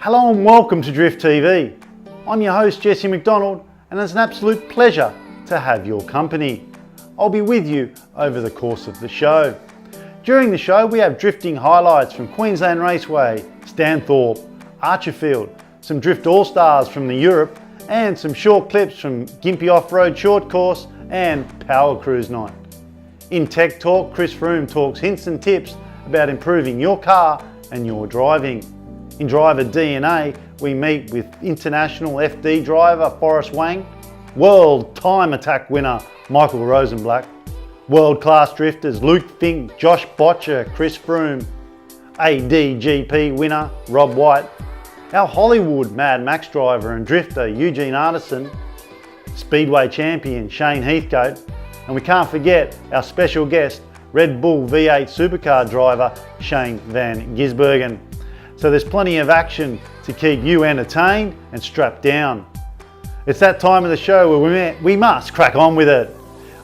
Hello and welcome to DriftTV. I'm your host Jesse McDonald and it's an absolute pleasure to have your company. I'll be with you over the course of the show. During the show we have drifting highlights from Queensland Raceway, Stanthorpe, Archerfield, some Drift All-Stars from the Europe and some short clips from Gympie Off-Road Short Course and Power Cruise Night. In Tech Talk, Chris Froome talks hints and tips about improving your car and your driving. In Driver DNA, we meet with international FD driver Forrest Wang, World Time Attack winner Michael Rosenblatt, world-class drifters Luke Fink, Josh Botcher, Chris Froome, ADGP winner Rob White, our Hollywood Mad Max driver and drifter Eugene Artisan, Speedway champion Shane Heathcote, and we can't forget our special guest Red Bull V8 supercar driver Shane van Gisbergen. So there's plenty of action to keep you entertained and strapped down. It's that time of the show where we must crack on with it.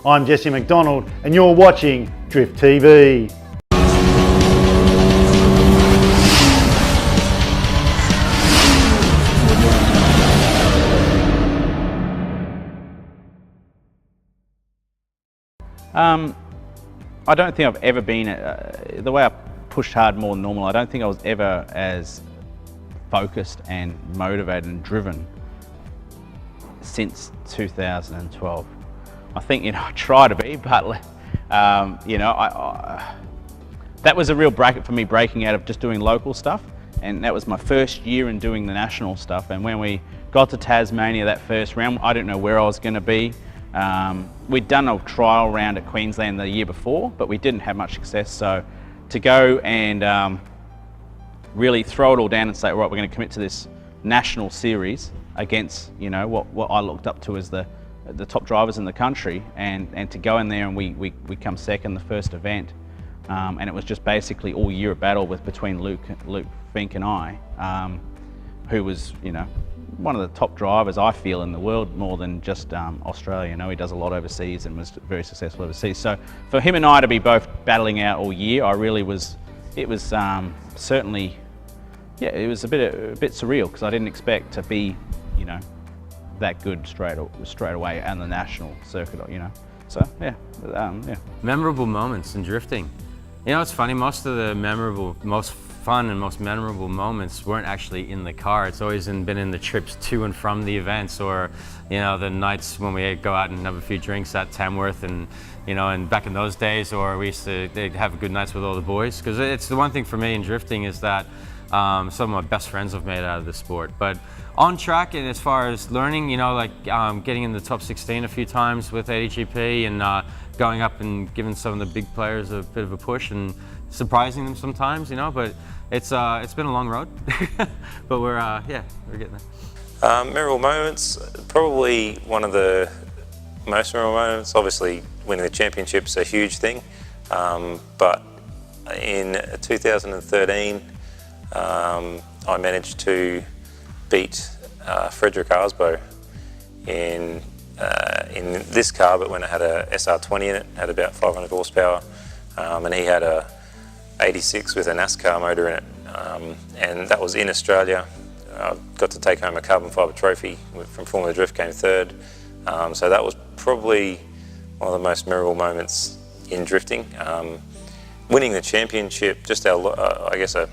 I'm Jesse McDonald and you're watching Drift TV. I don't think I've ever been, the way I pushed hard more than normal, I don't think I was ever as focused and motivated and driven since 2012. I think, I try to be, but, that was a real bracket for me, breaking out of just doing local stuff. And that was my first year in doing the national stuff. And when we got to Tasmania that first round, I didn't know where I was going to be. We'd done a trial round at Queensland the year before, but we didn't have much success. So to go and really throw it all down and say, right, we're going to commit to this national series against, what I looked up to as the top drivers in the country, and to go in there and we come second the first event, and it was just basically all year a battle between Luke Fink and I, who was, one of the top drivers I feel in the world, more than just Australia. He does a lot overseas and was very successful overseas. So for him and I to be both battling out all year, it was certainly, it was a bit surreal, because I didn't expect to be, that good straight away on the national circuit, So yeah. Memorable moments in drifting. It's funny, most of the most fun and most memorable moments weren't actually in the car. It's always been in the trips to and from the events, or the nights when we go out and have a few drinks at Tamworth, and and back in those days, or we used to have good nights with all the boys. Because it's the one thing for me in drifting is that some of my best friends I've made out of the sport. But on track, and as far as learning, getting in the top 16 a few times with ADGP, and going up and giving some of the big players a bit of a push and surprising them sometimes, but it's been a long road, but we're getting there. Memorable moments, probably one of the most memorable moments. Obviously, winning the championship's a huge thing, but in 2013, I managed to beat Frederick Arsbo in this car, but when it had a SR20 in it, had about 500 horsepower, and he had a 86 with a NASCAR motor in it, and that was in Australia. I got to take home a carbon fibre trophy from Formula Drift, came third, so that was probably one of the most memorable moments in drifting. Winning the championship, just I guess a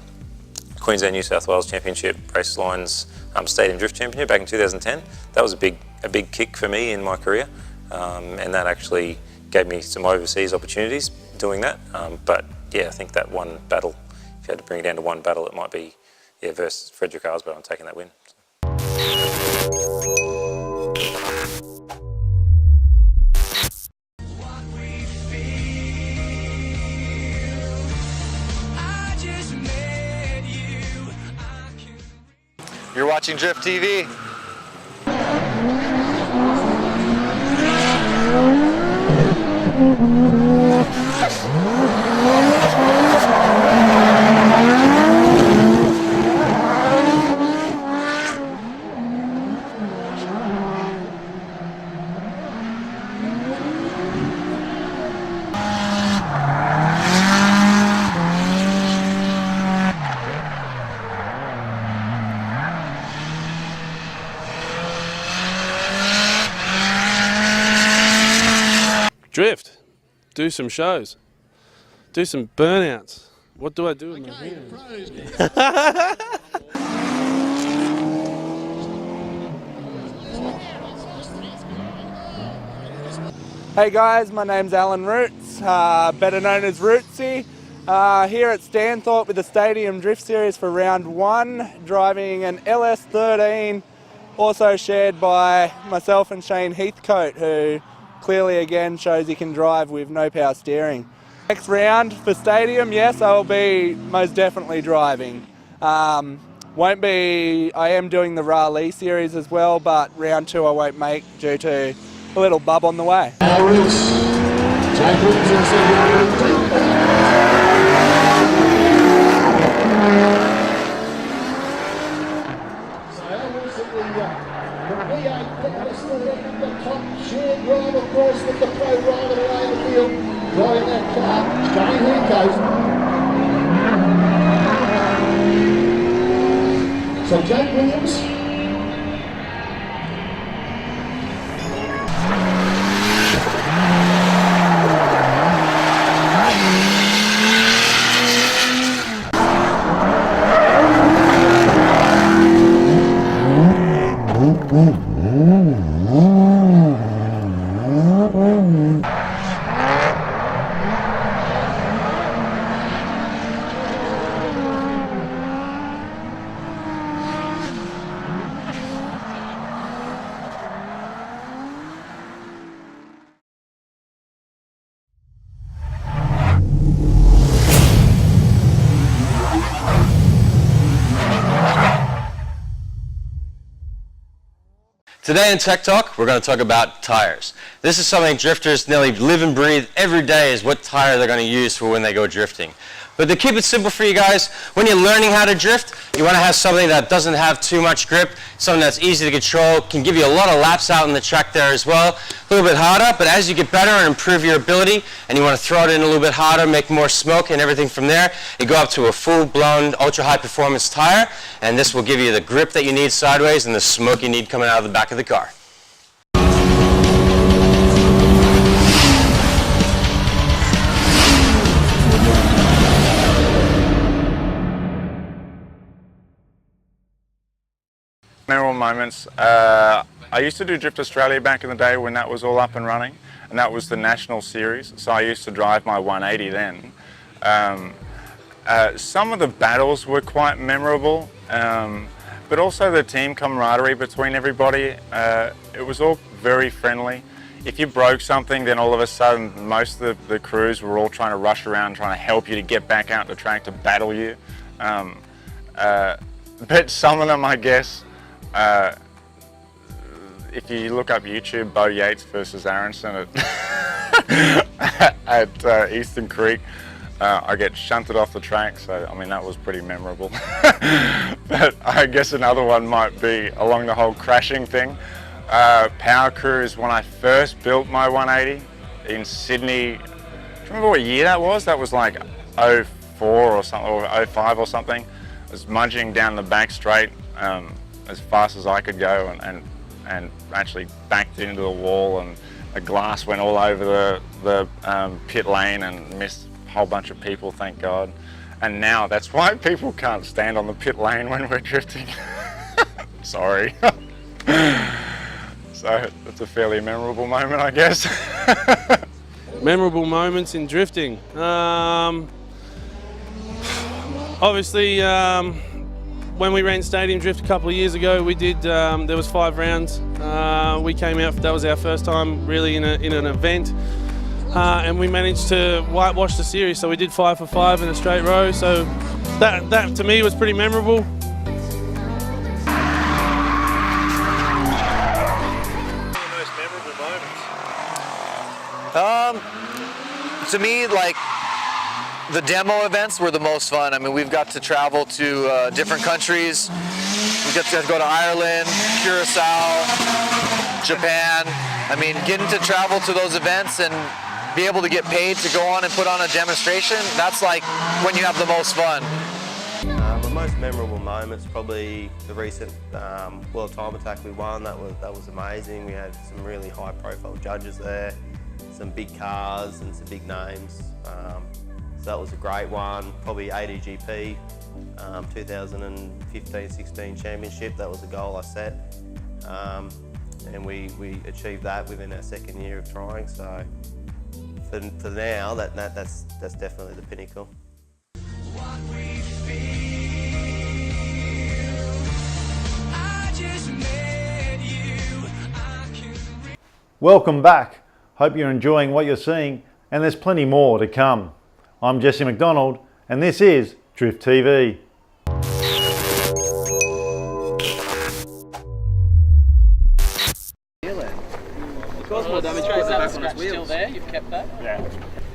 Queensland New South Wales Championship Race Lines Stadium Drift Championship back in 2010, that was a big kick for me in my career, and that actually gave me some overseas opportunities doing that. But yeah, I think that one battle, if you had to bring it down to one battle, it might be versus Frederick Arsbo. I'm taking that win. You're watching Drift TV. drift, do some shows, do some burnouts. What do I do with my hands? Hey guys, my name's Alan Roots, better known as Rootsy. Here at Stanthorpe with the Stadium Drift Series for round 1, driving an LS13, also shared by myself and Shane Heathcote, who clearly again shows he can drive with no power steering. Next round for Stadium, yes, I will be most definitely driving. I am doing the Raleigh series as well, but round 2 I won't make due to a little bub on the way. So Jake Williams. Today in Tech Talk, we're going to talk about tires. This is something drifters nearly live and breathe every day, is what tire they're going to use for when they go drifting. But to keep it simple for you guys, when you're learning how to drift, you want to have something that doesn't have too much grip, something that's easy to control, can give you a lot of laps out in the track there as well. A little bit harder, but as you get better and improve your ability, and you want to throw it in a little bit harder, make more smoke and everything from there, you go up to a full-blown ultra-high performance tire, and this will give you the grip that you need sideways and the smoke you need coming out of the back of the car. Memorable moments. I used to do Drift Australia back in the day when that was all up and running, and that was the national series, so I used to drive my 180 then. Some of the battles were quite memorable, but also the team camaraderie between everybody. It was all very friendly. If you broke something, then all of a sudden most of the crews were all trying to rush around, trying to help you to get back out the track to battle you. But some of them, I guess, if you look up YouTube, Bo Yates versus Aronson at Eastern Creek, I get shunted off the track, so I mean that was pretty memorable. But I guess another one might be along the whole crashing thing. Power Cruise, when I first built my 180 in Sydney, do you remember what year that was? That was like 04 or something, or 05 or something. I was mudging down the back straight as fast as I could go, and actually backed into the wall, and the glass went all over the pit lane and missed a whole bunch of people, thank God. And now that's why people can't stand on the pit lane when we're drifting. Sorry. So that's a fairly memorable moment, I guess. Memorable moments in drifting. Obviously, when we ran Stadium Drift a couple of years ago, we did. There was 5 rounds. We came out. That was our first time really in an event, and we managed to whitewash the series. So we did 5 for 5 in a straight row. So that to me was pretty memorable. Most memorable moments. To me, like, the demo events were the most fun. I mean, we've got to travel to different countries. We got to go to Ireland, Curacao, Japan. I mean, getting to travel to those events and be able to get paid to go on and put on a demonstration, that's like when you have the most fun. My most memorable moment's probably the recent World Time Attack we won. That was amazing. We had some really high-profile judges there. some big cars and some big names. So that was a great one. Probably ADGP 2015-16 championship. That was the goal I set, and we achieved that within our second year of trying. So for now, that's definitely the pinnacle. Welcome back. Hope you're enjoying what you're seeing, and there's plenty more to come. I'm Jesse McDonald, and this is DriftTV. Cosmo demonstrates that the scratch still there, you've kept that? Yeah.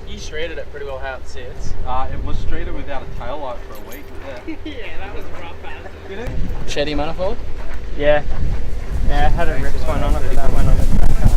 You shredded it pretty well how it sits. It was straighter without a tail light for a week. Yeah, Yeah, that was rough as. Did it? Shetty manifold? Yeah. Yeah, I had a Rips one on it, but that went on the track car.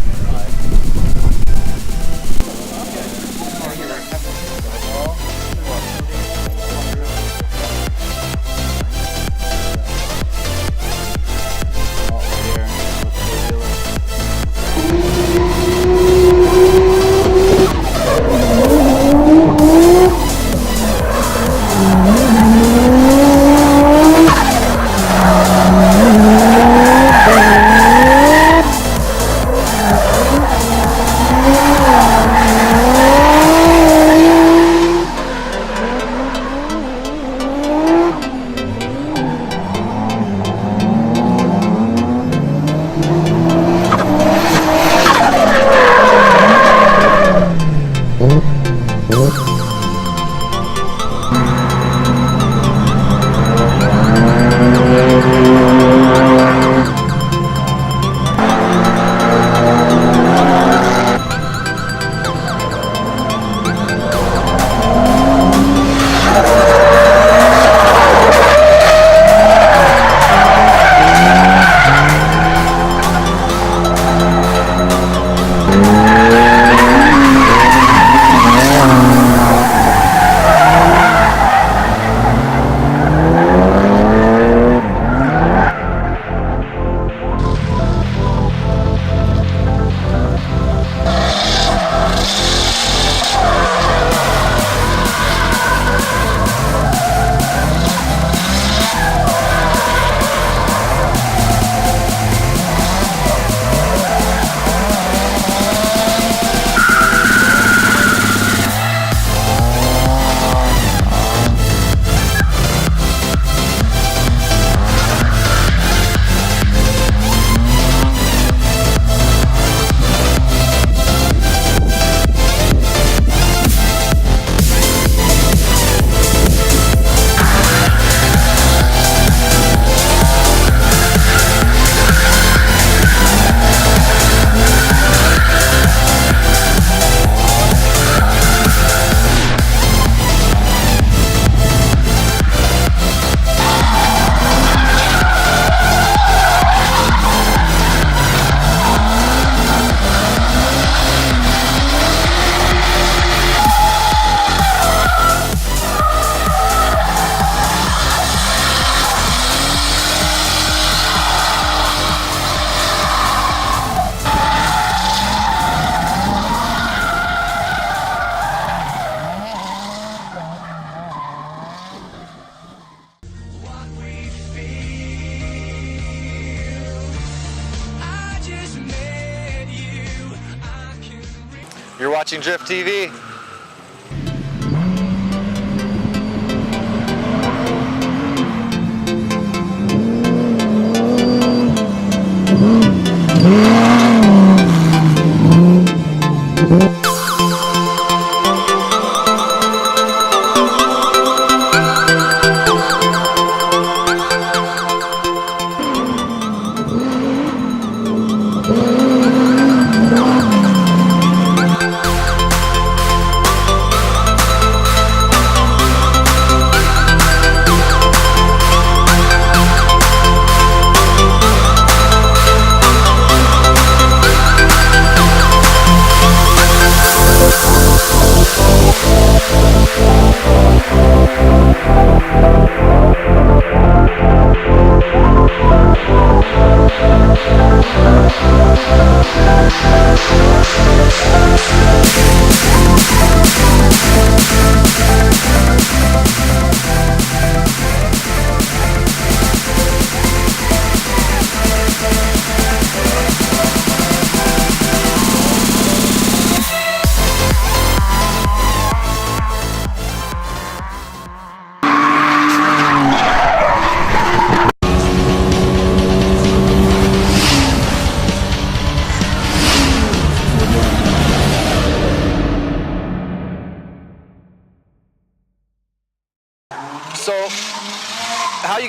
You're watching DriftTV.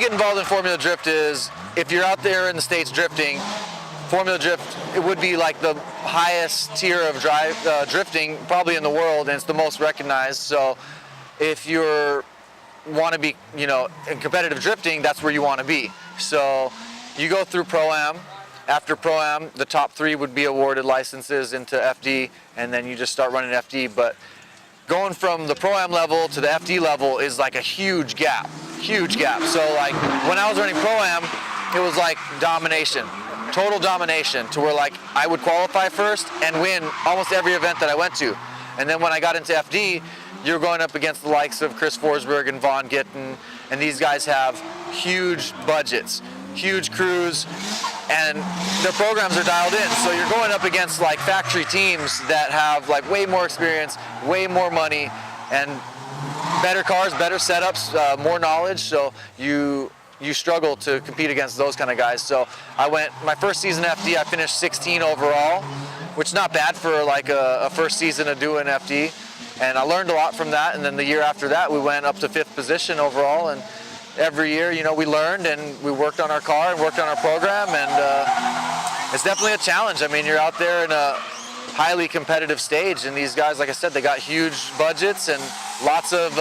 get involved in Formula Drift is, if you're out there in the States drifting, Formula Drift, it would be like the highest tier of drifting probably in the world, and it's the most recognized. So if you want to be, in competitive drifting, that's where you want to be. So you go through Pro-Am. After Pro-Am, the top 3 would be awarded licenses into FD, and then you just start running FD. But going from the Pro-Am level to the FD level is like a huge gap. So like when I was running Pro-Am, it was like domination, total domination, to where like I would qualify first and win almost every event that I went to. And then when I got into FD, you're going up against the likes of Chris Forsberg and Von Gittin, and these guys have huge budgets, huge crews, and their programs are dialed in. So you're going up against like factory teams that have like way more experience, way more money, and better cars, better setups, more knowledge. So you struggle to compete against those kind of guys. So I went, my first season FD, I finished 16 overall, which is not bad for like a first season of doing FD. And I learned a lot from that. And then the year after that, we went up to 5th position overall. And every year, we learned and we worked on our car and worked on our program. And it's definitely a challenge. I mean, you're out there in a highly competitive stage. And these guys, like I said, they got huge budgets and lots of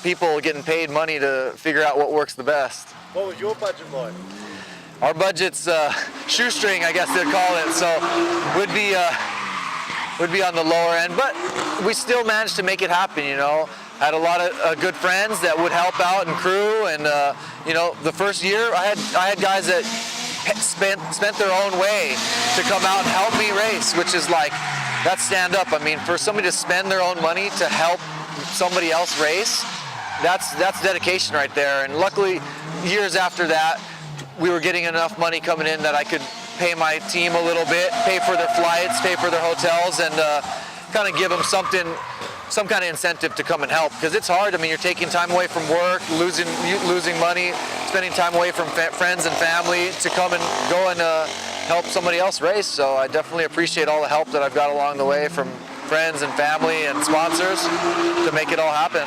people getting paid money to figure out what works the best. What was your budget like? Our budget's shoestring, I guess they'd call it. So would be on the lower end, but we still managed to make it happen. I had a lot of good friends that would help out and crew, and the first year I had guys that spent their own way to come out and help me race, which is like, that's stand up. I mean, for somebody to spend their own money to help somebody else race, that's dedication right there. And luckily, years after that, we were getting enough money coming in that I could pay my team a little bit, pay for their flights, pay for their hotels, and kind of give them some kind of incentive to come and help, because it's hard. I mean, you're taking time away from work, losing money, spending time away from friends and family to come and go and help somebody else race. So I definitely appreciate all the help that I've got along the way from friends and family and sponsors to make it all happen.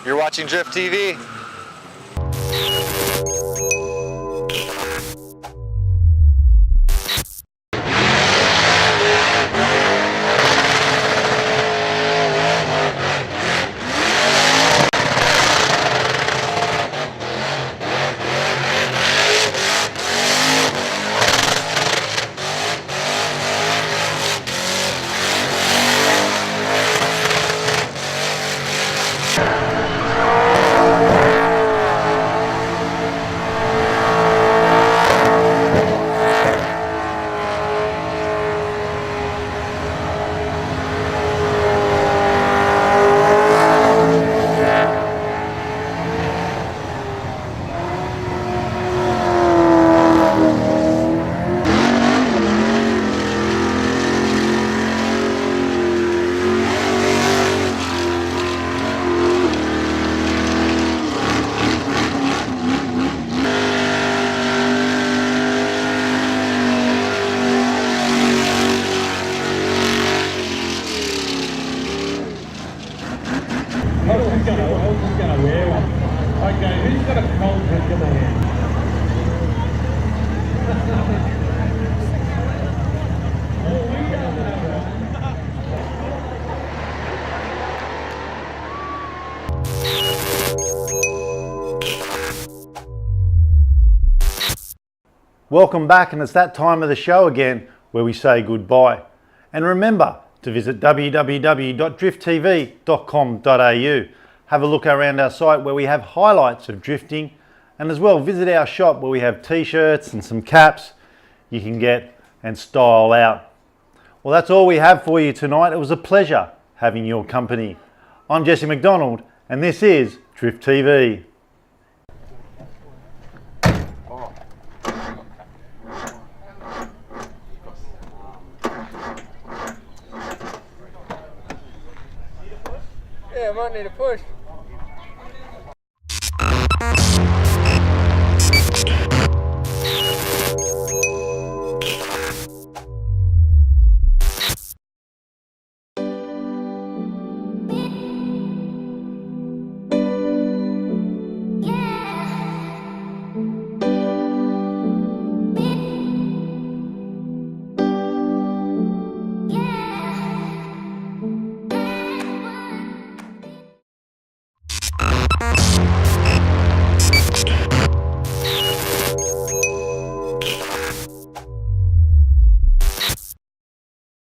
You're watching DriftTV. Welcome back, and it's that time of the show again where we say goodbye. And remember to visit www.drifttv.com.au. Have a look around our site where we have highlights of drifting, and as well visit our shop where we have t-shirts and some caps you can get and style out. Well, that's all we have for you tonight. It was a pleasure having your company. I'm Jesse McDonald, and this is Drift TV. Yeah, I might need a push.